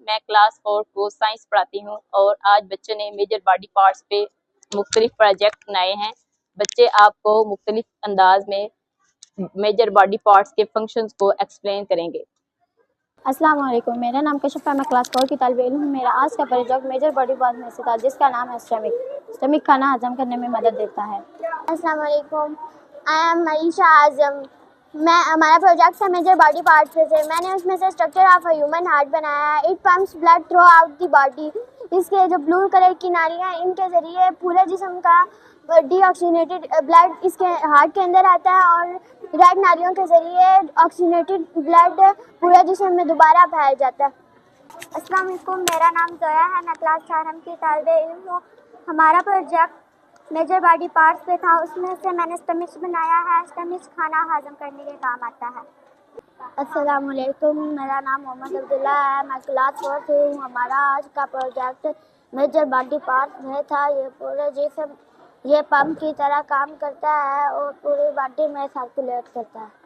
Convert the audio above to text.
میں کلاس 4 کو سائنس پڑھاتی ہوں اور آج بچوں نے میجر باڈی پارٹس پہ مختلف پروجیکٹ بنائے ہیں۔ بچے آپ کو مختلف انداز میں میجر باڈی پارٹس کے فنکشنز کو ایکسپلین کریں گے۔ السلام علیکم، میرا نام کشف ہے، میں کلاس 4 کی طالب علم ہوں۔ میرا آج کا پروجیکٹ میجر باڈی پارٹ میں سے تھا جس کا نام ہے اسٹمک کھانا ہضم کرنے میں مدد دیتا ہے۔ السلام علیکم، آئی ایم معیشہ اعظم۔ ہمارا پروجیکٹ ہے میجر باڈی پارٹس سے۔ میں نے اس میں سے structure of a human heart بنایا ہے۔ It pumps blood throughout the body. اس کے جو بلو کلر کی نالیاں ہیں ان کے ذریعے پورے جسم کا ڈی آکسیجنیٹڈ بلڈ اس کے ہارٹ کے اندر آتا ہے اور ریڈ نالیوں کے ذریعے آکسیجنیٹڈ بلڈ پورے جسم میں دوبارہ پھیل جاتا ہے۔ السلام علیکم، میرا نام زویا ہے، میں کلاس 4 کی طالب علم ہوں۔ ہمارا پروجیکٹ میجر باڈی پارٹس پہ تھا، اس میں سے میں نے اسٹمک بنایا ہے۔ اسٹمک کھانا ہضم کرنے کے کام آتا ہے۔ السلام علیکم، میرا نام محمد عبداللہ ہے، میں کلاس 4 سے ہوں۔ ہمارا آج کا پروجیکٹ میجر باڈی پارٹس میں تھا۔ یہ پورے جسم یہ پمپ کی طرح کام کرتا ہے اور پوری باڈی میں سرکولیٹ کرتا ہے۔